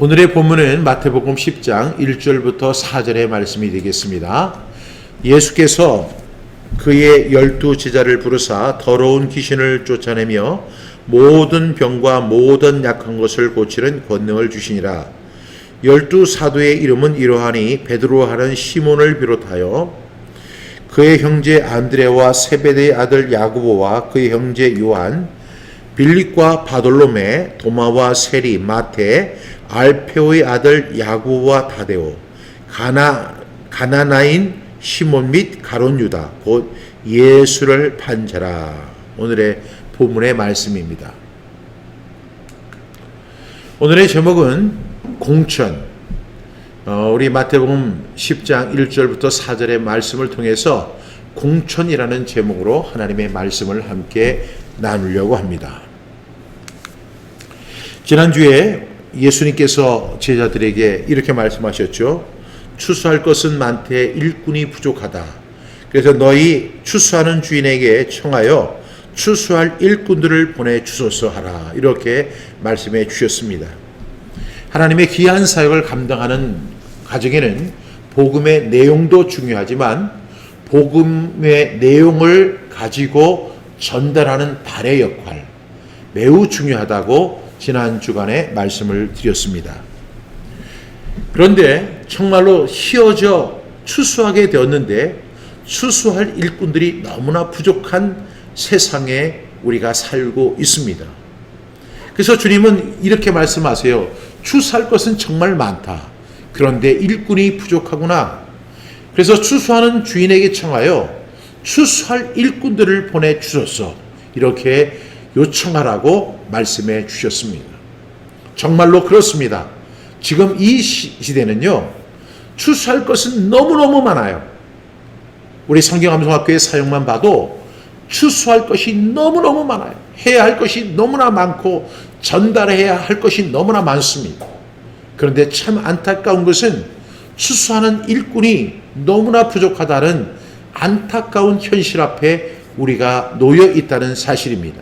오늘의 본문은 마태복음 10장 1절부터 4절의 말씀이 되겠습니다. 예수께서 그의 12 제자를 부르사 더러운 귀신을 쫓아내며 모든 병과 모든 약한 것을 고치는 권능을 주시니라. 12 사도의 이름은 이러하니 베드로 하는 시몬을 비롯하여 그의 형제 안드레와 세베대의 아들 야고보와 그의 형제 요한, 빌립과 바돌로메, 도마와 세리, 마태, 알페오의 아들 야고보와 다데오, 가나나인 시몬 및 가룟 유다, 곧 예수를 판 자라. 오늘의 본문의 말씀입니다. 오늘의 제목은 공천. 우리 마태복음 10장 1절부터 4절의 말씀을 통해서 공천이라는 제목으로 하나님의 말씀을 함께 나누려고 합니다. 지난주에 예수님께서 제자들에게 이렇게 말씀하셨죠. 추수할 것은 많되 일꾼이 부족하다. 그래서 너희 추수하는 주인에게 청하여 추수할 일꾼들을 보내주소서 하라. 이렇게 말씀해 주셨습니다. 하나님의 귀한 사역을 감당하는 가정에는 복음의 내용도 중요하지만 복음의 내용을 가지고 전달하는 발의 역할 매우 중요하다고 지난 주간에 말씀을 드렸습니다. 그런데 정말로 휘어져 추수하게 되었는데 추수할 일꾼들이 너무나 부족한 세상에 우리가 살고 있습니다. 그래서 주님은 이렇게 말씀하세요. 추수할 것은 정말 많다. 그런데 일꾼이 부족하구나. 그래서 추수하는 주인에게 청하여 추수할 일꾼들을 보내주소서. 이렇게 요청하라고 말씀해 주셨습니다. 정말로 그렇습니다. 지금 이 시대는요. 추수할 것은 너무너무 많아요. 우리 성경암송학교의 사역만 봐도 추수할 것이 너무너무 많아요. 해야 할 것이 너무나 많고 전달해야 할 것이 너무나 많습니다. 그런데 참 안타까운 것은 추수하는 일꾼이 너무나 부족하다는 안타까운 현실 앞에 우리가 놓여 있다는 사실입니다.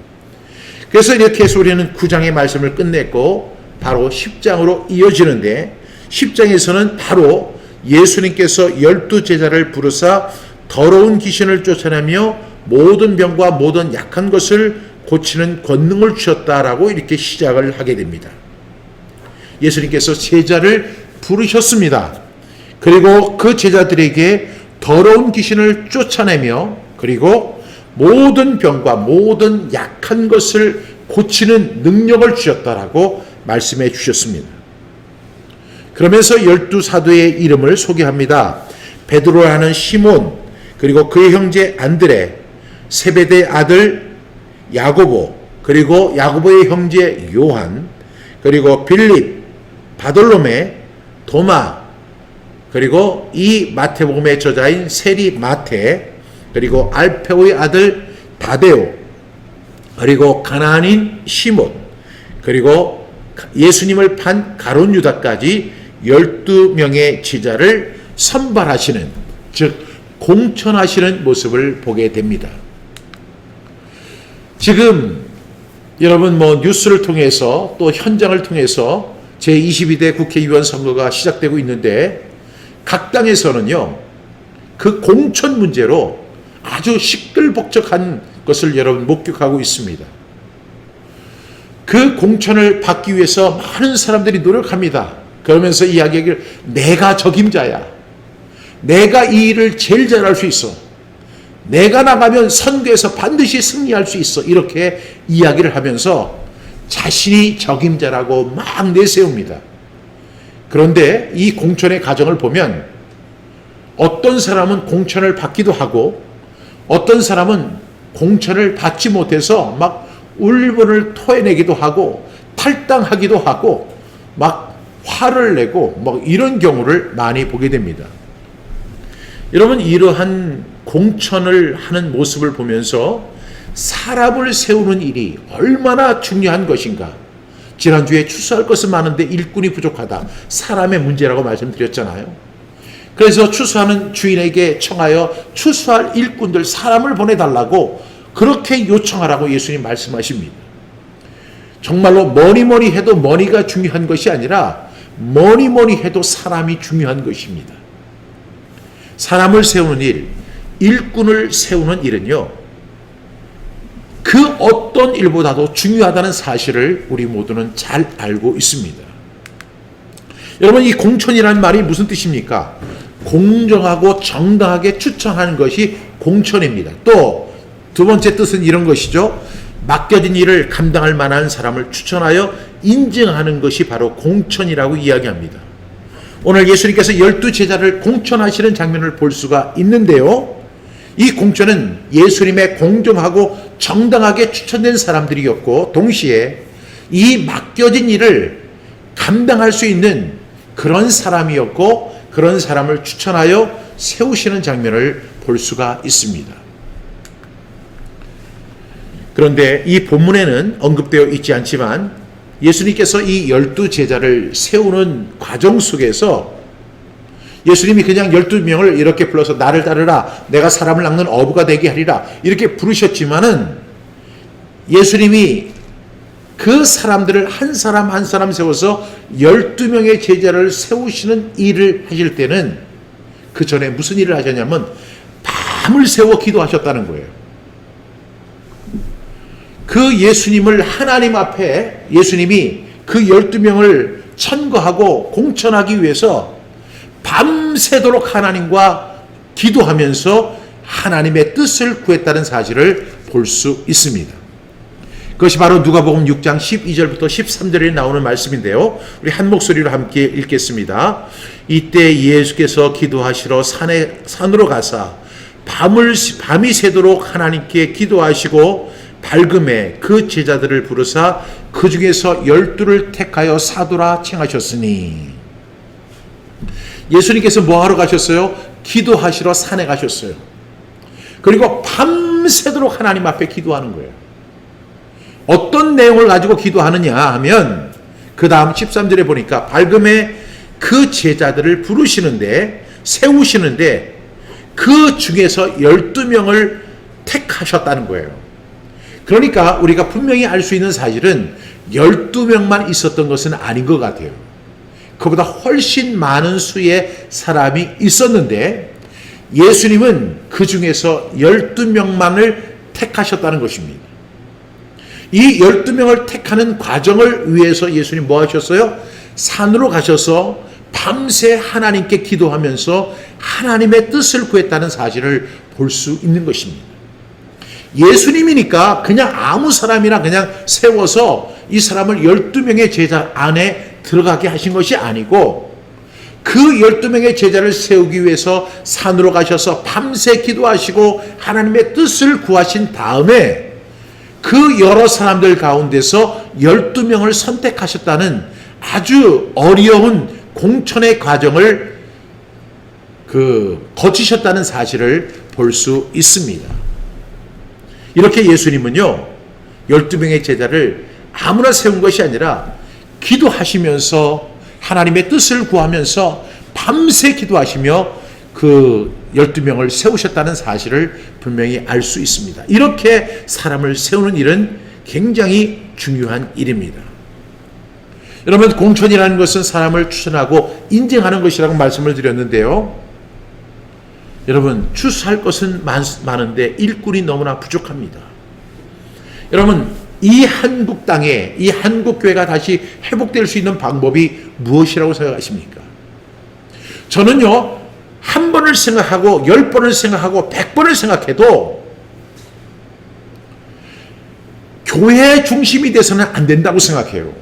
그래서 이렇게 해서 우리는 9장의 말씀을 끝냈고 바로 10장으로 이어지는데 10장에서는 바로 예수님께서 12 제자를 부르사 더러운 귀신을 쫓아내며 모든 병과 모든 약한 것을 고치는 권능을 주셨다라고 이렇게 시작을 하게 됩니다. 예수님께서 제자를 부르셨습니다. 그리고 그 제자들에게 더러운 귀신을 쫓아내며 그리고 모든 병과 모든 약한 것을 고치는 능력을 주셨다라고 말씀해 주셨습니다. 그러면서 12 사도의 이름을 소개합니다. 베드로라는 시몬, 그리고 그의 형제 안드레, 세베대의 아들 야고보, 그리고 야고보의 형제 요한, 그리고 빌립, 바돌로메, 도마, 그리고 이 마태복음의 저자인 세리 마태, 그리고 알페오의 아들 다데오, 그리고 가나안인 시몬, 그리고 예수님을 판 가룟 유다까지 12명의 제자를 선발하시는, 즉 공천하시는 모습을 보게 됩니다. 지금 여러분 뉴스를 통해서 또 현장을 통해서 제22대 국회의원 선거가 시작되고 있는데 각 당에서는요 그 공천 문제로 아주 시끌벅적한 것을 여러분 목격하고 있습니다. 그 공천을 받기 위해서 많은 사람들이 노력합니다. 그러면서 이야기를 내가 적임자야. 내가 이 일을 제일 잘할 수 있어. 내가 나가면 선거에서 반드시 승리할 수 있어. 이렇게 이야기를 하면서 자신이 적임자라고 막 내세웁니다. 그런데 이 공천의 과정을 보면 어떤 사람은 공천을 받기도 하고 어떤 사람은 공천을 받지 못해서 막 울분을 토해내기도 하고 탈당하기도 하고 막 화를 내고 막 이런 경우를 많이 보게 됩니다. 여러분 이러한 공천을 하는 모습을 보면서 사람을 세우는 일이 얼마나 중요한 것인가. 지난주에 추수할 것은 많은데 일꾼이 부족하다. 사람의 문제라고 말씀드렸잖아요. 그래서 추수하는 주인에게 청하여 추수할 일꾼들 사람을 보내달라고 그렇게 요청하라고 예수님 말씀하십니다. 정말로 머리머리 해도 머리가 중요한 것이 아니라 뭐니 해도 사람이 중요한 것입니다. 사람을 세우는 일, 일꾼을 세우는 일은요, 그 어떤 일보다도 중요하다는 사실을 우리 모두는 잘 알고 있습니다. 여러분, 이 공천이라는 말이 무슨 뜻입니까? 공정하고 정당하게 추천하는 것이 공천입니다. 또 두 번째 뜻은 이런 것이죠. 맡겨진 일을 감당할 만한 사람을 추천하여 인증하는 것이 바로 공천이라고 이야기합니다. 오늘 예수님께서 12제자를 공천하시는 장면을 볼 수가 있는데요. 이 공천은 예수님의 공정하고 정당하게 추천된 사람들이었고, 동시에 이 맡겨진 일을 감당할 수 있는 그런 사람이었고, 그런 사람을 추천하여 세우시는 장면을 볼 수가 있습니다. 그런데 이 본문에는 언급되어 있지 않지만 예수님께서 이 12제자를 세우는 과정 속에서 예수님이 그냥 12명을 이렇게 불러서 나를 따르라, 내가 사람을 낚는 어부가 되게 하리라, 이렇게 부르셨지만은 예수님이 그 사람들을 한 사람 한 사람 세워서 12명의 제자를 세우시는 일을 하실 때는 그 전에 무슨 일을 하셨냐면 밤을 새워 기도하셨다는 거예요. 그 예수님을 하나님 앞에 예수님이 그 12명을 천거하고 공천하기 위해서 밤새도록 하나님과 기도하면서 하나님의 뜻을 구했다는 사실을 볼 수 있습니다. 그것이 바로 누가복음 6장 12절부터 13절에 나오는 말씀인데요. 우리 한 목소리로 함께 읽겠습니다. 이때 예수께서 기도하시러 산으로 가사 밤이 새도록 하나님께 기도하시고 밝음에 그 제자들을 부르사 그 중에서 12를 택하여 사도라 칭하셨으니, 예수님께서 뭐하러 가셨어요? 기도하시러 산에 가셨어요. 그리고 밤새도록 하나님 앞에 기도하는 거예요. 어떤 내용을 가지고 기도하느냐 하면 그 다음 13절에 보니까 밝음에 그 제자들을 부르시는데, 세우시는데 그 중에서 12명을 택하셨다는 거예요. 그러니까 우리가 분명히 알 수 있는 사실은 12명만 있었던 것은 아닌 것 같아요. 그보다 훨씬 많은 수의 사람이 있었는데 예수님은 그 중에서 12명만을 택하셨다는 것입니다. 이 12명을 택하는 과정을 위해서 예수님 뭐 하셨어요? 산으로 가셔서 밤새 하나님께 기도하면서 하나님의 뜻을 구했다는 사실을 볼 수 있는 것입니다. 예수님이니까 그냥 아무 사람이나 그냥 세워서 이 사람을 12명의 제자 안에 들어가게 하신 것이 아니고, 그 12명의 제자를 세우기 위해서 산으로 가셔서 밤새 기도하시고 하나님의 뜻을 구하신 다음에 그 여러 사람들 가운데서 12명을 선택하셨다는 아주 어려운 공천의 과정을 거치셨다는 사실을 볼 수 있습니다. 이렇게 예수님은요, 12명의 제자를 아무나 세운 것이 아니라 기도하시면서 하나님의 뜻을 구하면서 밤새 기도하시며 그 12명을 세우셨다는 사실을 분명히 알 수 있습니다. 이렇게 사람을 세우는 일은 굉장히 중요한 일입니다. 여러분, 공천이라는 것은 사람을 추천하고 인정하는 것이라고 말씀을 드렸는데요. 여러분, 추수할 것은 많은데 일꾼이 너무나 부족합니다. 여러분, 이 한국 땅에, 이 한국 교회가 다시 회복될 수 있는 방법이 무엇이라고 생각하십니까? 저는요, 한 번을 생각하고 10번을 생각하고 100번을 생각해도 교회 중심이 돼서는 안 된다고 생각해요.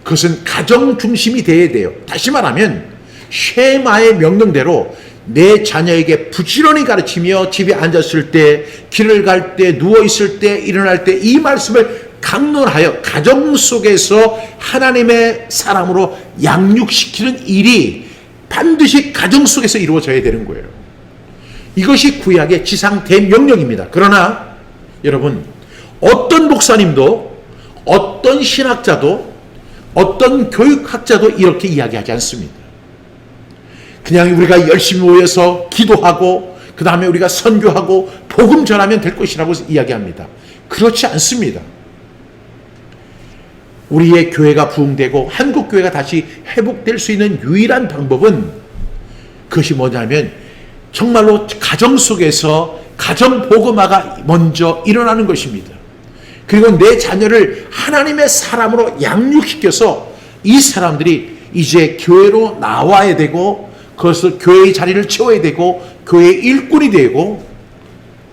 그것은 가정 중심이 돼야 돼요. 다시 말하면 쉐마의 명령대로 내 자녀에게 부지런히 가르치며 집에 앉았을 때, 길을 갈 때, 누워있을 때, 일어날 때 이 말씀을 강론하여 가정 속에서 하나님의 사람으로 양육시키는 일이 반드시 가정 속에서 이루어져야 되는 거예요. 이것이 구약의 지상 대명령입니다. 그러나 여러분, 어떤 목사님도, 어떤 신학자도, 어떤 교육학자도 이렇게 이야기하지 않습니다. 그냥 우리가 열심히 모여서 기도하고 그 다음에 우리가 선교하고 복음 전하면 될 것이라고 이야기합니다. 그렇지 않습니다. 우리의 교회가 부흥되고 한국 교회가 다시 회복될 수 있는 유일한 방법은 그것이 뭐냐면 정말로 가정 속에서 가정 복음화가 먼저 일어나는 것입니다. 그리고 내 자녀를 하나님의 사람으로 양육시켜서 이 사람들이 이제 교회로 나와야 되고 그것을 교회의 자리를 채워야 되고 교회의 일꾼이 되고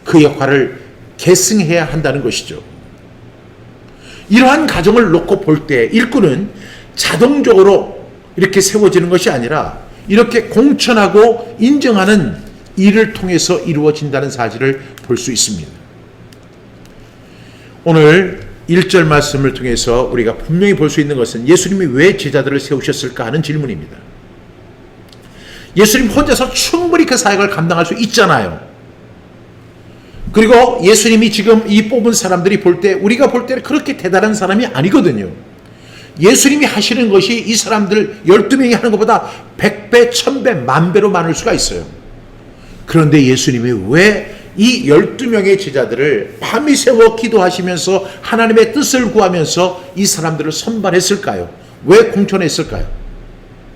그 역할을 계승해야 한다는 것이죠. 이러한 가정을 놓고 볼 때 일꾼은 자동적으로 이렇게 세워지는 것이 아니라 이렇게 공천하고 인정하는 일을 통해서 이루어진다는 사실을 볼 수 있습니다. 오늘 1절 말씀을 통해서 우리가 분명히 볼 수 있는 것은 예수님이 왜 제자들을 세우셨을까 하는 질문입니다. 예수님 혼자서 충분히 그 사역을 감당할 수 있잖아요. 그리고 예수님이 지금 이 뽑은 사람들이 볼 때 우리가 볼 때는 그렇게 대단한 사람이 아니거든요. 예수님이 하시는 것이 이 사람들 12명이 하는 것보다 100배, 1000배, 만배로 많을 수가 있어요. 그런데 예수님이 왜 이 12명의 제자들을 밤이 새워 기도하시면서 하나님의 뜻을 구하면서 이 사람들을 선발했을까요? 왜 공천했을까요?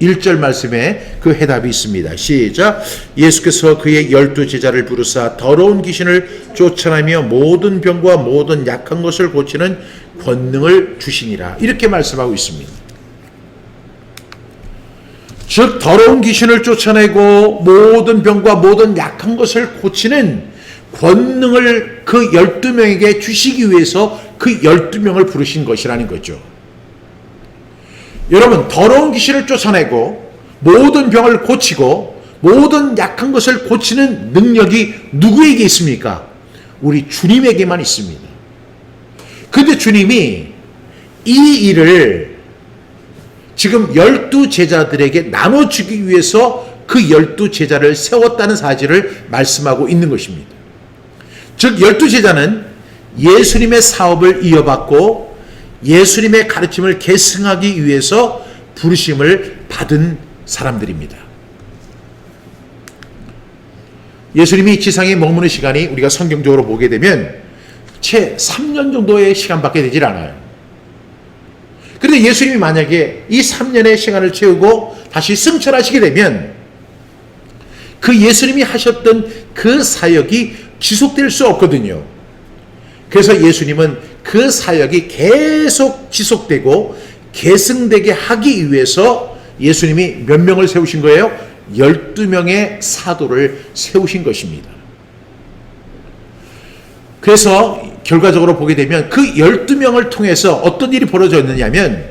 1절 말씀에 그 해답이 있습니다. 시작. 예수께서 그의 12제자를 부르사 더러운 귀신을 쫓아내며 모든 병과 모든 약한 것을 고치는 권능을 주시니라. 이렇게 말씀하고 있습니다. 즉 더러운 귀신을 쫓아내고 모든 병과 모든 약한 것을 고치는 권능을 그 12명에게 주시기 위해서 그 12명을 부르신 것이라는 거죠. 여러분, 더러운 귀신을 쫓아내고 모든 병을 고치고 모든 약한 것을 고치는 능력이 누구에게 있습니까? 우리 주님에게만 있습니다. 그런데 주님이 이 일을 지금 12제자들에게 나눠주기 위해서 그 12제자를 세웠다는 사실을 말씀하고 있는 것입니다. 즉 12제자는 예수님의 사업을 이어받고 예수님의 가르침을 계승하기 위해서 부르심을 받은 사람들입니다. 예수님이 지상에 머무는 시간이 우리가 성경적으로 보게 되면 채 3년 정도의 시간밖에 되질 않아요. 그런데 예수님이 만약에 이 3년의 시간을 채우고 다시 승천하시게 되면 그 예수님이 하셨던 그 사역이 지속될 수 없거든요. 그래서 예수님은 그 사역이 계속 지속되고 계승되게 하기 위해서 예수님이 몇 명을 세우신 거예요? 12명의 사도를 세우신 것입니다. 그래서 결과적으로 보게 되면 그 12명을 통해서 어떤 일이 벌어졌느냐면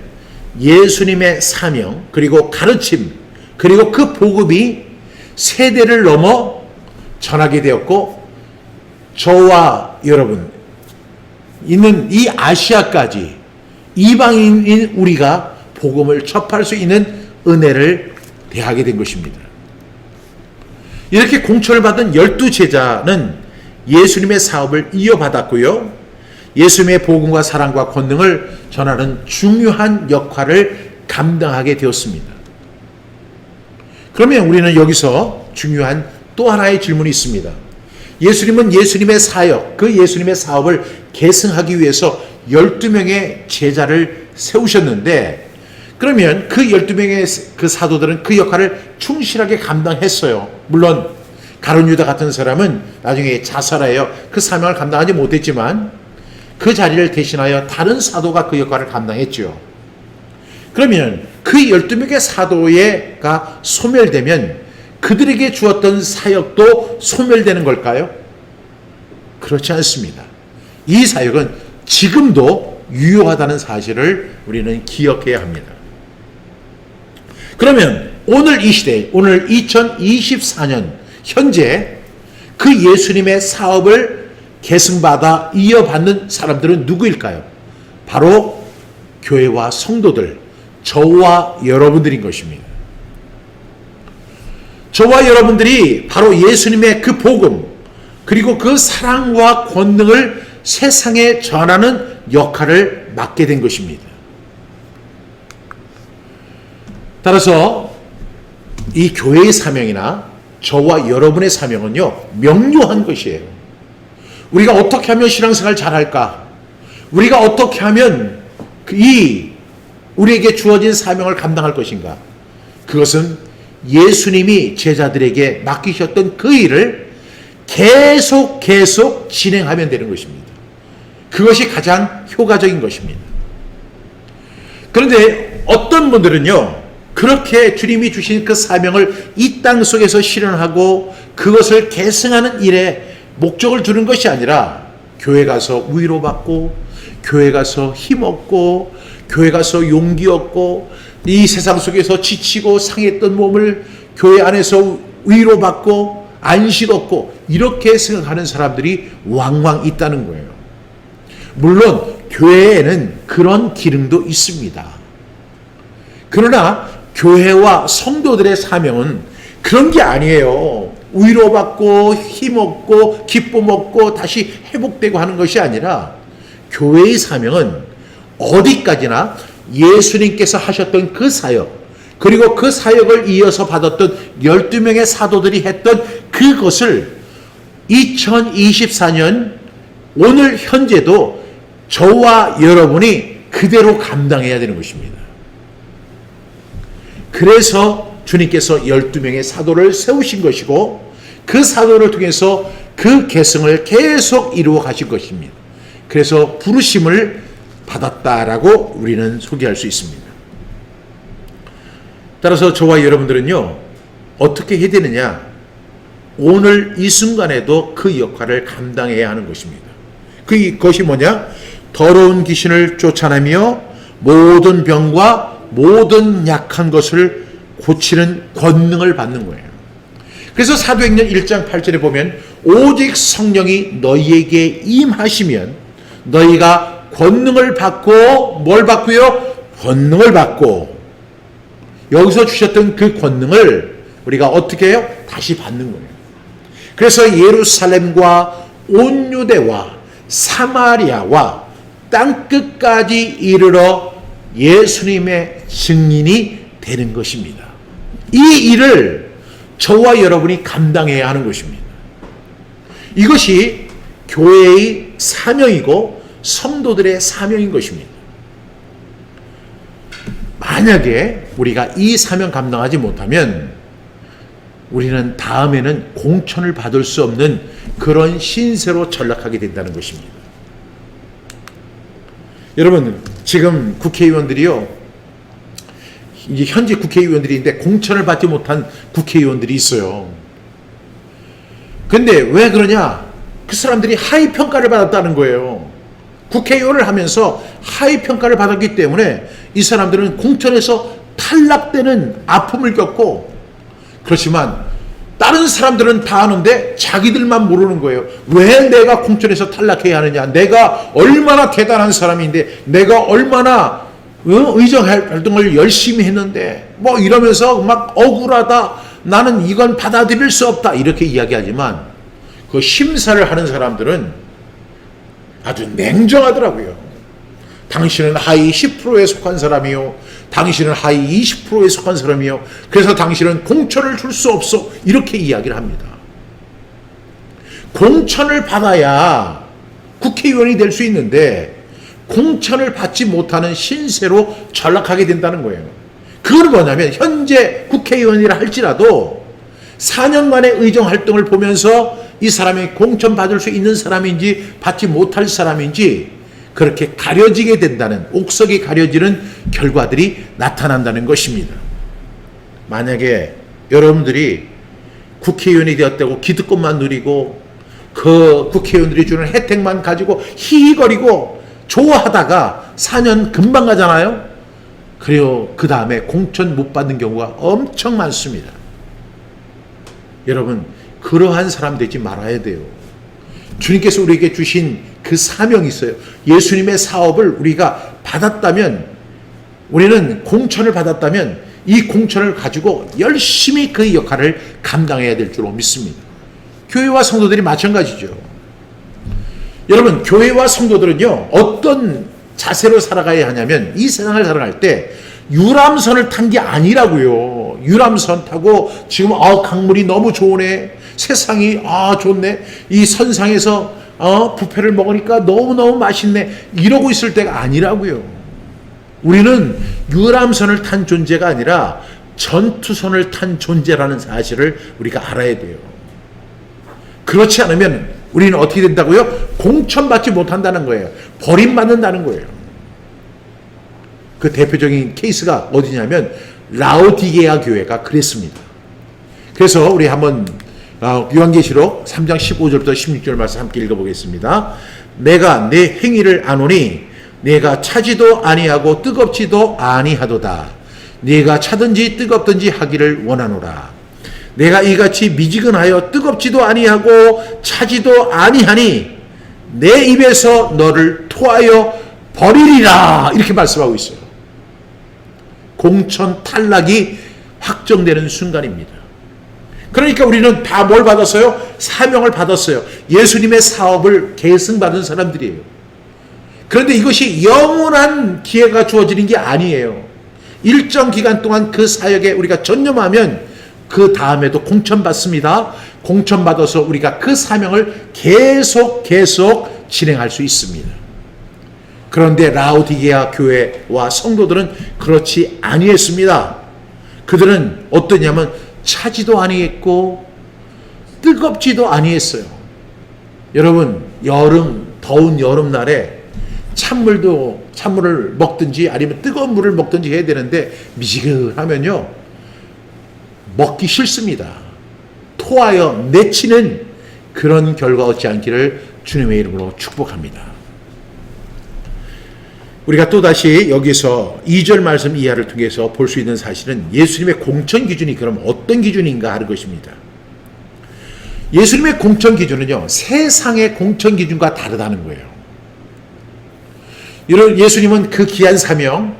예수님의 사명 그리고 가르침 그리고 그 복음이 세대를 넘어 전하게 되었고 저와 여러분 있는 이 아시아까지 이방인인 우리가 복음을 접할 수 있는 은혜를 대하게 된 것입니다. 이렇게 공천을 받은 12제자는 예수님의 사업을 이어받았고요. 예수님의 복음과 사랑과 권능을 전하는 중요한 역할을 감당하게 되었습니다. 그러면 우리는 여기서 중요한 또 하나의 질문이 있습니다. 예수님은 예수님의 사역, 그 예수님의 사업을 계승하기 위해서 12명의 제자를 세우셨는데 그러면 그 12명의 그 사도들은 그 역할을 충실하게 감당했어요. 물론 가룟 유다 같은 사람은 나중에 자살하여 그 사명을 감당하지 못했지만 그 자리를 대신하여 다른 사도가 그 역할을 감당했죠. 그러면 그 12명의 사도가 소멸되면 그들에게 주었던 사역도 소멸되는 걸까요? 그렇지 않습니다. 이 사역은 지금도 유효하다는 사실을 우리는 기억해야 합니다. 그러면 오늘 이 시대, 오늘 2024년 현재 그 예수님의 사업을 계승받아 이어받는 사람들은 누구일까요? 바로 교회와 성도들, 저와 여러분들인 것입니다. 저와 여러분들이 바로 예수님의 그 복음 그리고 그 사랑과 권능을 세상에 전하는 역할을 맡게 된 것입니다. 따라서 이 교회의 사명이나 저와 여러분의 사명은요, 명료한 것이에요. 우리가 어떻게 하면 신앙생활 잘할까? 우리가 어떻게 하면 이 우리에게 주어진 사명을 감당할 것인가? 그것은 예수님이 제자들에게 맡기셨던 그 일을 계속 진행하면 되는 것입니다. 그것이 가장 효과적인 것입니다. 그런데 어떤 분들은요, 그렇게 주님이 주신 그 사명을 이 땅 속에서 실현하고 그것을 계승하는 일에 목적을 두는 것이 아니라 교회 가서 위로받고, 교회 가서 힘없고, 교회 가서 용기 얻고, 이 세상 속에서 지치고 상했던 몸을 교회 안에서 위로받고 안식 얻고, 이렇게 생각하는 사람들이 왕왕 있다는 거예요. 물론 교회에는 그런 기능도 있습니다. 그러나 교회와 성도들의 사명은 그런 게 아니에요. 위로받고 힘없고 기쁨 얻고 다시 회복되고 하는 것이 아니라, 교회의 사명은 어디까지나 예수님께서 하셨던 그 사역, 그리고 그 사역을 이어서 받았던 12명의 사도들이 했던 그것을 2024년 오늘 현재도 저와 여러분이 그대로 감당해야 되는 것입니다. 그래서 주님께서 12명의 사도를 세우신 것이고, 그 사도를 통해서 그 계승을 계속 이루어 가신 것입니다. 그래서 부르심을 받았다라고 우리는 소개할 수 있습니다. 따라서 저와 여러분들은요, 어떻게 해야 되느냐? 오늘 이 순간에도 그 역할을 감당해야 하는 것입니다. 그것이 뭐냐? 더러운 귀신을 쫓아내며 모든 병과 모든 약한 것을 고치는 권능을 받는 거예요. 그래서 사도행전 1장 8절에 보면, 오직 성령이 너희에게 임하시면 너희가 권능을 받고, 뭘 받고요? 권능을 받고, 여기서 주셨던 그 권능을 우리가 어떻게 해요? 다시 받는 거예요. 그래서 예루살렘과 온 유대와 사마리아와 땅끝까지 이르러 예수님의 증인이 되는 것입니다. 이 일을 저와 여러분이 감당해야 하는 것입니다. 이것이 교회의 사명이고 성도들의 사명인 것입니다. 만약에 우리가 이 사명 감당하지 못하면 우리는 다음에는 공천을 받을 수 없는 그런 신세로 전락하게 된다는 것입니다. 여러분, 지금 국회의원들이요, 이제 현재 국회의원들인데 공천을 받지 못한 국회의원들이 있어요. 근데 왜 그러냐? 그 사람들이 하위 평가를 받았다는 거예요. 국회의원을 하면서 하위 평가를 받았기 때문에 이 사람들은 공천에서 탈락되는 아픔을 겪고, 그렇지만 다른 사람들은 다 아는데 자기들만 모르는 거예요. 왜 내가 공천에서 탈락해야 하느냐? 내가 얼마나 대단한 사람인데, 내가 얼마나 의정 활동을 열심히 했는데, 뭐 이러면서 막 억울하다, 나는 이건 받아들일 수 없다, 이렇게 이야기하지만 그 심사를 하는 사람들은 아주 냉정하더라고요. 당신은 하위 10%에 속한 사람이요, 당신은 하위 20%에 속한 사람이요, 그래서 당신은 공천을 줄 수 없어, 이렇게 이야기를 합니다. 공천을 받아야 국회의원이 될 수 있는데 공천을 받지 못하는 신세로 전락하게 된다는 거예요. 그건 뭐냐면, 현재 국회의원이라 할지라도 4년간의 의정활동을 보면서 이 사람이 공천 받을 수 있는 사람인지 받지 못할 사람인지 그렇게 가려지게 된다는, 옥석이 가려지는 결과들이 나타난다는 것입니다. 만약에 여러분들이 국회의원이 되었다고 기득권만 누리고 그 국회의원들이 주는 혜택만 가지고 히히거리고 좋아하다가 4년 금방 가잖아요. 그리고 그 다음에 공천 못 받는 경우가 엄청 많습니다. 여러분, 그러한 사람 되지 말아야 돼요. 주님께서 우리에게 주신 그 사명이 있어요. 예수님의 사업을 우리가 받았다면, 우리는 공천을 받았다면 이 공천을 가지고 열심히 그 역할을 감당해야 될 줄로 믿습니다. 교회와 성도들이 마찬가지죠. 여러분, 교회와 성도들은요, 어떤 자세로 살아가야 하냐면, 이 세상을 살아갈 때 유람선을 탄 게 아니라고요. 유람선 타고 지금 강물이 너무 좋으네, 세상이 좋네, 이 선상에서 뷔페를 먹으니까 너무너무 맛있네, 이러고 있을 때가 아니라고요. 우리는 유람선을 탄 존재가 아니라 전투선을 탄 존재라는 사실을 우리가 알아야 돼요. 그렇지 않으면 우리는 어떻게 된다고요? 공천받지 못한다는 거예요. 버림받는다는 거예요. 그 대표적인 케이스가 어디냐면 라오디게아 교회가 그랬습니다. 그래서 우리 한번 요한계시록 3장 15절부터 16절 말씀 함께 읽어보겠습니다. 내가 내 행위를 아노니 내가 차지도 아니하고 뜨겁지도 아니하도다. 네가 차든지 뜨겁든지 하기를 원하노라. 내가 이같이 미지근하여 뜨겁지도 아니하고 차지도 아니하니 내 입에서 너를 토하여 버리리라. 이렇게 말씀하고 있어요. 공천 탈락이 확정되는 순간입니다. 그러니까 우리는 다 뭘 받았어요? 사명을 받았어요. 예수님의 사업을 계승받은 사람들이에요. 그런데 이것이 영원한 기회가 주어지는 게 아니에요. 일정 기간 동안 그 사역에 우리가 전념하면 그 다음에도 공천받습니다. 공천받아서 우리가 그 사명을 계속 진행할 수 있습니다. 그런데 라오디게아 교회와 성도들은 그렇지 아니했습니다. 그들은 어떠냐면 차지도 아니했고 뜨겁지도 아니했어요. 여러분, 더운 여름날에 찬물을 먹든지 아니면 뜨거운 물을 먹든지 해야 되는데 미지근하면요 먹기 싫습니다. 토하여 내치는 그런 결과 얻지 않기를 주님의 이름으로 축복합니다. 우리가 또다시 여기서 2절 말씀 이하를 통해서 볼 수 있는 사실은 예수님의 공천 기준이 그럼 어떤 기준인가 하는 것입니다. 예수님의 공천 기준은요, 세상의 공천 기준과 다르다는 거예요. 예수님은 그 귀한 사명,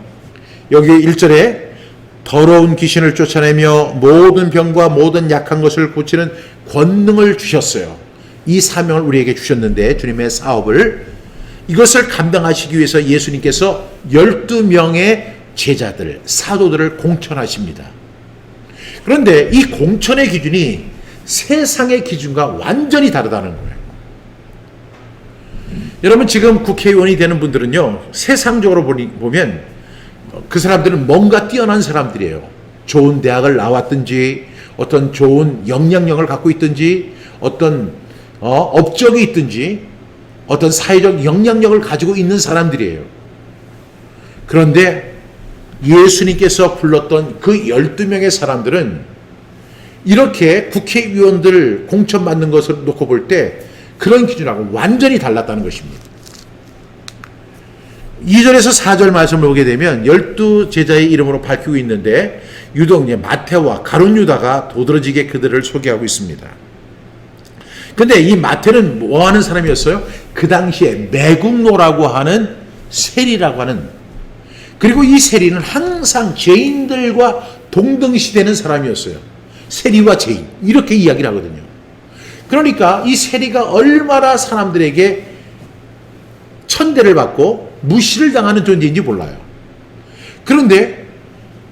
여기 1절에 더러운 귀신을 쫓아내며 모든 병과 모든 약한 것을 고치는 권능을 주셨어요. 이 사명을 우리에게 주셨는데, 주님의 사업을, 이것을 감당하시기 위해서 예수님께서 12명의 제자들, 사도들을 공천하십니다. 그런데 이 공천의 기준이 세상의 기준과 완전히 다르다는 거예요. 여러분, 지금 국회의원이 되는 분들은요, 세상적으로 보면 그 사람들은 뭔가 뛰어난 사람들이에요. 좋은 대학을 나왔든지, 어떤 좋은 영향력을 갖고 있든지, 어떤 업적이 있든지, 어떤 사회적 영향력을 가지고 있는 사람들이에요. 그런데 예수님께서 불렀던 그 12명의 사람들은 이렇게 국회의원들 공천받는 것을 놓고 볼 때 그런 기준하고 완전히 달랐다는 것입니다. 2절에서 4절 말씀을 보게 되면 12제자의 이름으로 밝히고 있는데 유독 마태와 가룟 유다가 도드라지게 그들을 소개하고 있습니다. 근데 이 마태는 뭐 하는 사람이었어요? 그 당시에 매국노라고 하는 세리라고 하는, 그리고 이 세리는 항상 죄인들과 동등시되는 사람이었어요. 세리와 죄인, 이렇게 이야기를 하거든요. 그러니까 이 세리가 얼마나 사람들에게 천대를 받고 무시를 당하는 존재인지 몰라요. 그런데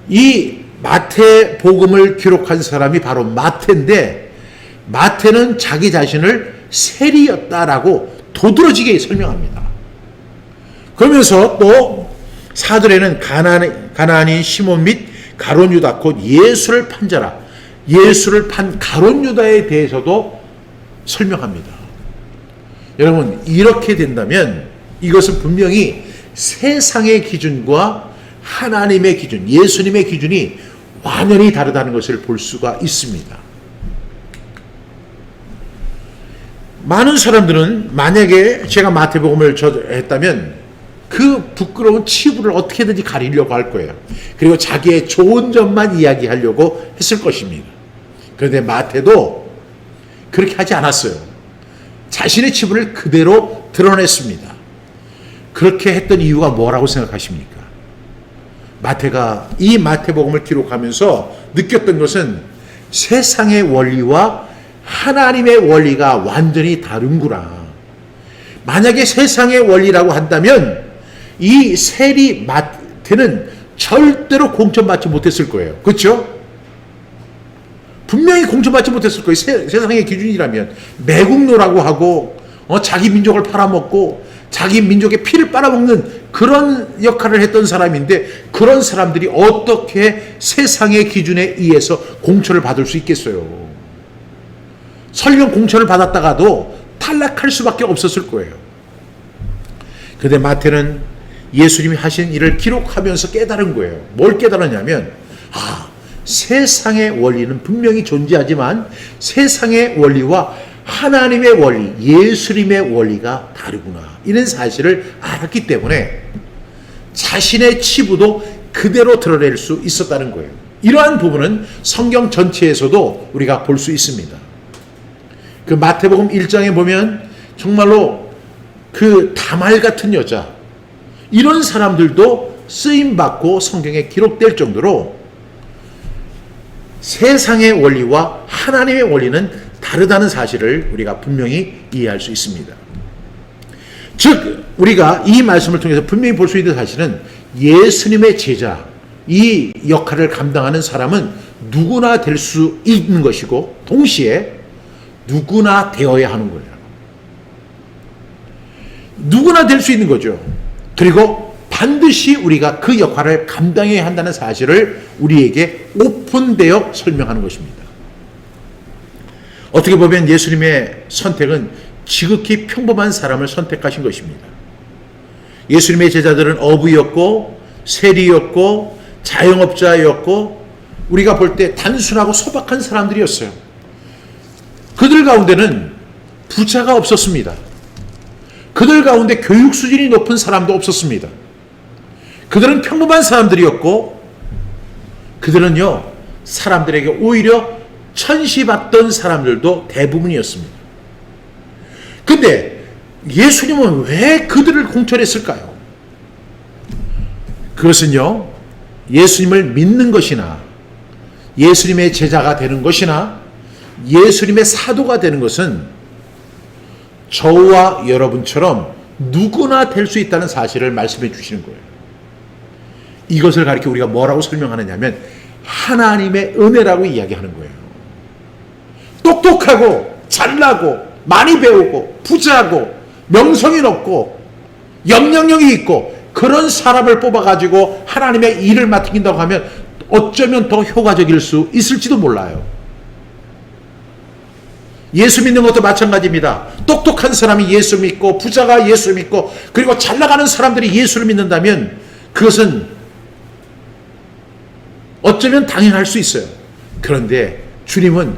이 마태복음을 기록한 사람이 바로 마태인데, 마태는 자기 자신을 세리였다라고 도드라지게 설명합니다. 그러면서 또 4절에는 가나안인 시몬 및 가룟 유다 곧 예수를 판 자라, 예수를 판 가룟 유다에 대해서도 설명합니다. 여러분, 이렇게 된다면 이것은 분명히 세상의 기준과 하나님의 기준, 예수님의 기준이 완전히 다르다는 것을 볼 수가 있습니다. 많은 사람들은 만약에 제가 마태복음을 했다면 그 부끄러운 치부를 어떻게든지 가리려고 할 거예요. 그리고 자기의 좋은 점만 이야기하려고 했을 것입니다. 그런데 마태도 그렇게 하지 않았어요. 자신의 치부를 그대로 드러냈습니다. 그렇게 했던 이유가 뭐라고 생각하십니까? 마태가 이 마태복음을 기록하면서 느꼈던 것은 세상의 원리와 하나님의 원리가 완전히 다른구나. 만약에 세상의 원리라고 한다면 이 세리 마태는 절대로 공천받지 못했을 거예요. 그렇죠? 분명히 공천받지 못했을 거예요. 세상의 기준이라면. 매국노라고 하고 자기 민족을 팔아먹고 자기 민족의 피를 빨아먹는 그런 역할을 했던 사람인데 그런 사람들이 어떻게 세상의 기준에 의해서 공천을 받을 수 있겠어요? 설령 공천을 받았다가도 탈락할 수밖에 없었을 거예요. 그런데 마태는 예수님이 하신 일을 기록하면서 깨달은 거예요. 뭘 깨달았냐면 세상의 원리는 분명히 존재하지만 세상의 원리와 하나님의 원리, 예수님의 원리가 다르구나. 이런 사실을 알았기 때문에 자신의 치부도 그대로 드러낼 수 있었다는 거예요. 이러한 부분은 성경 전체에서도 우리가 볼 수 있습니다. 그 마태복음 1장에 보면 정말로 그 다말 같은 여자, 이런 사람들도 쓰임받고 성경에 기록될 정도로 세상의 원리와 하나님의 원리는 다르다는 사실을 우리가 분명히 이해할 수 있습니다. 즉 우리가 이 말씀을 통해서 분명히 볼 수 있는 사실은 예수님의 제자, 이 역할을 감당하는 사람은 누구나 될 수 있는 것이고 동시에 누구나 되어야 하는 거예요. 누구나 될 수 있는 거죠. 그리고 반드시 우리가 그 역할을 감당해야 한다는 사실을 우리에게 오픈되어 설명하는 것입니다. 어떻게 보면 예수님의 선택은 지극히 평범한 사람을 선택하신 것입니다. 예수님의 제자들은 어부였고 세리였고 자영업자였고 우리가 볼 때 단순하고 소박한 사람들이었어요. 그들 가운데는 부자가 없었습니다. 그들 가운데 교육 수준이 높은 사람도 없었습니다. 그들은 평범한 사람들이었고 그들은요 사람들에게 오히려 천시받던 사람들도 대부분이었습니다. 근데 예수님은 왜 그들을 공천했을까요? 그것은요 예수님을 믿는 것이나 예수님의 제자가 되는 것이나 예수님의 사도가 되는 것은 저와 여러분처럼 누구나 될 수 있다는 사실을 말씀해 주시는 거예요. 이것을 가리켜 우리가 뭐라고 설명하느냐면 하나님의 은혜라고 이야기하는 거예요. 똑똑하고 잘나고 많이 배우고 부자고 명성이 높고 영향력이 있고 그런 사람을 뽑아가지고 하나님의 일을 맡긴다고 하면 어쩌면 더 효과적일 수 있을지도 몰라요. 예수 믿는 것도 마찬가지입니다. 똑똑한 사람이 예수 믿고 부자가 예수 믿고 그리고 잘 나가는 사람들이 예수를 믿는다면 그것은 어쩌면 당연할 수 있어요. 그런데 주님은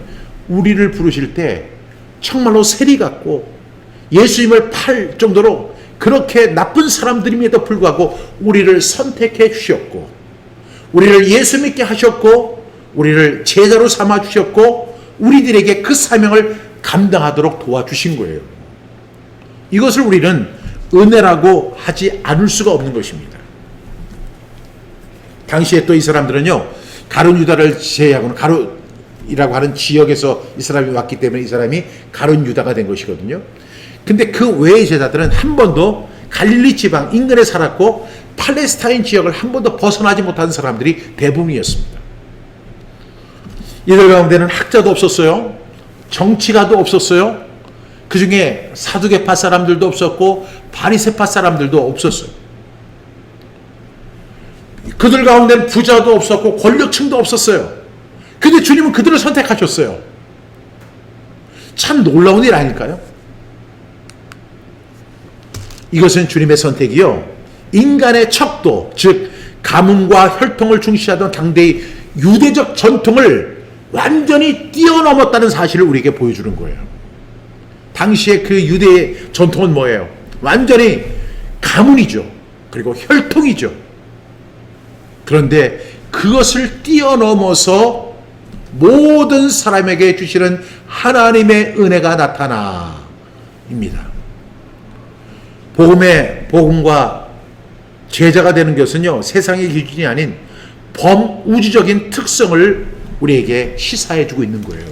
우리를 부르실 때 정말로 세리 같고 예수님을 팔 정도로 그렇게 나쁜 사람들임에도 불구하고 우리를 선택해 주셨고 우리를 예수 믿게 하셨고 우리를 제자로 삼아 주셨고 우리들에게 그 사명을 감당하도록 도와주신 거예요. 이것을 우리는 은혜라고 하지 않을 수가 없는 것입니다. 당시에 또 이 사람들은요 가룟 유다를 제외하고는 가룟이라고 하는 지역에서 이 사람이 왔기 때문에 이 사람이 가룟 유다가 된 것이거든요. 근데 그 외의 제자들은 한 번도 갈릴리 지방 인근에 살았고 팔레스타인 지역을 한 번도 벗어나지 못한 사람들이 대부분이었습니다. 이들 가운데는 학자도 없었어요. 정치가도 없었어요. 그 중에 사두개파 사람들도 없었고 바리새파 사람들도 없었어요. 그들 가운데는 부자도 없었고 권력층도 없었어요. 근데 주님은 그들을 선택하셨어요. 참 놀라운 일 아닐까요? 이것은 주님의 선택이요 인간의 척도 즉 가문과 혈통을 중시하던 당대의 유대적 전통을 완전히 뛰어넘었다는 사실을 우리에게 보여주는 거예요. 당시에 그 유대의 전통은 뭐예요? 완전히 가문이죠. 그리고 혈통이죠. 그런데 그것을 뛰어넘어서 모든 사람에게 주시는 하나님의 은혜가 나타나입니다. 복음과 제자가 되는 것은요 세상의 기준이 아닌 범우주적인 특성을 우리에게 시사해 주고 있는 거예요.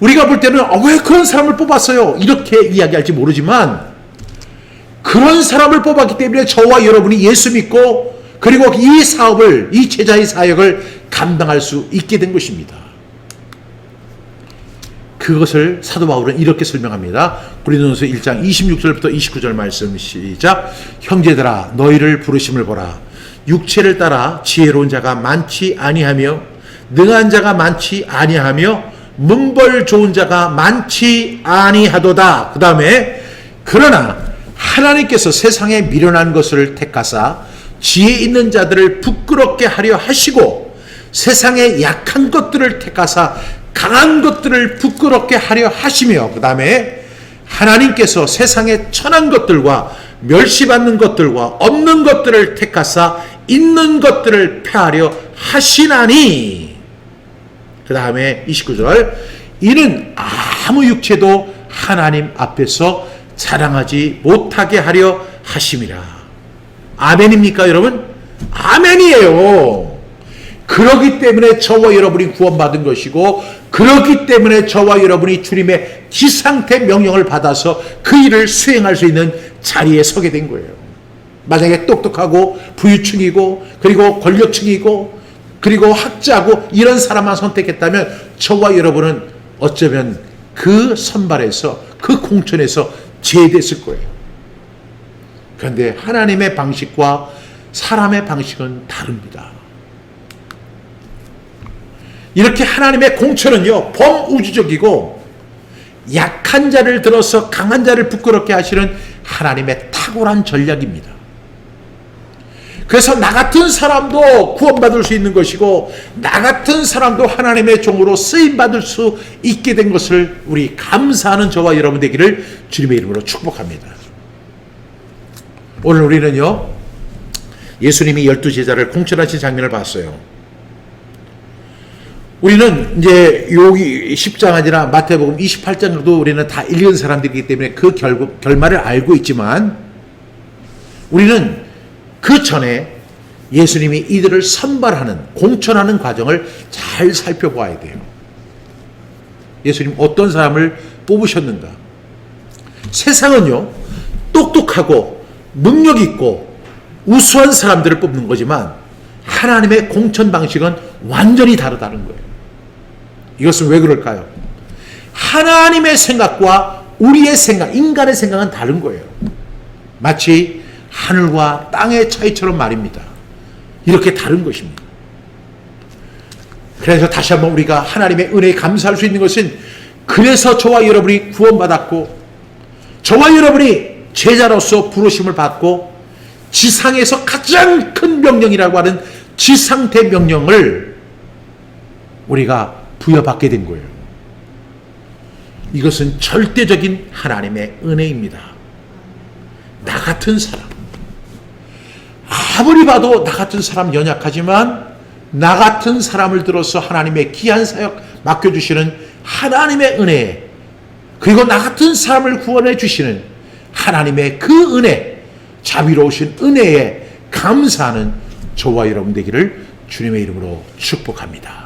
우리가 볼 때는 왜 그런 사람을 뽑았어요? 이렇게 이야기할지 모르지만 그런 사람을 뽑았기 때문에 저와 여러분이 예수 믿고 그리고 이 사업을 이 제자의 사역을 감당할 수 있게 된 것입니다. 그것을 사도 바울은 이렇게 설명합니다. 고린도전서 1장 26절부터 29절 말씀 시작. 형제들아 너희를 부르심을 보라. 육체를 따라 지혜로운 자가 많지 아니하며 능한 자가 많지 아니하며 문벌 좋은 자가 많지 아니하도다. 그 다음에 그러나 하나님께서 세상에 미련한 것을 택하사 지혜 있는 자들을 부끄럽게 하려 하시고 세상에 약한 것들을 택하사 강한 것들을 부끄럽게 하려 하시며 그 다음에 하나님께서 세상에 천한 것들과 멸시받는 것들과 없는 것들을 택하사 있는 것들을 폐하려 하시나니 그 다음에 29절 이는 아무 육체도 하나님 앞에서 자랑하지 못하게 하려 하심이라. 아멘입니까 여러분? 아멘이에요. 그렇기 때문에 저와 여러분이 구원받은 것이고 그렇기 때문에 저와 여러분이 주님의 지상태 명령을 받아서 그 일을 수행할 수 있는 자리에 서게 된 거예요. 만약에 똑똑하고 부유층이고 그리고 권력층이고 그리고 학자고 이런 사람만 선택했다면 저와 여러분은 어쩌면 그 선발에서 그 공천에서 제외됐을 거예요. 그런데 하나님의 방식과 사람의 방식은 다릅니다. 이렇게 하나님의 공천은요 범우주적이고 약한 자를 들어서 강한 자를 부끄럽게 하시는 하나님의 탁월한 전략입니다. 그래서 나 같은 사람도 구원받을 수 있는 것이고 나 같은 사람도 하나님의 종으로 쓰임받을 수 있게 된 것을 우리 감사하는 저와 여러분 되기를 주님의 이름으로 축복합니다. 오늘 우리는요 예수님이 12제자를 공천하신 장면을 봤어요. 우리는 이제 여기 10장 아니라 마태복음 28장도 우리는 다 읽은 사람들이기 때문에 그 결말을 알고 있지만 우리는 그 전에 예수님이 이들을 선발하는 공천하는 과정을 잘 살펴봐야 돼요. 예수님 어떤 사람을 뽑으셨는가? 세상은요 똑똑하고 능력 있고 우수한 사람들을 뽑는 거지만 하나님의 공천 방식은 완전히 다르다는 거예요. 이것은 왜 그럴까요? 하나님의 생각과 우리의 생각, 인간의 생각은 다른 거예요. 마치 하늘과 땅의 차이처럼 말입니다. 이렇게 다른 것입니다. 그래서 다시 한번 우리가 하나님의 은혜에 감사할 수 있는 것은 그래서 저와 여러분이 구원받았고 저와 여러분이 제자로서 부르심을 받고 지상에서 가장 큰 명령이라고 하는 지상대 명령을 우리가 부여받게 된 거예요. 이것은 절대적인 하나님의 은혜입니다. 나 같은 사람 아무리 봐도 나 같은 사람 연약하지만 나 같은 사람을 들어서 하나님의 귀한 사역 맡겨주시는 하나님의 은혜 그리고 나 같은 사람을 구원해 주시는 하나님의 그 은혜 자비로우신 은혜에 감사하는 저와 여러분 되기를 주님의 이름으로 축복합니다.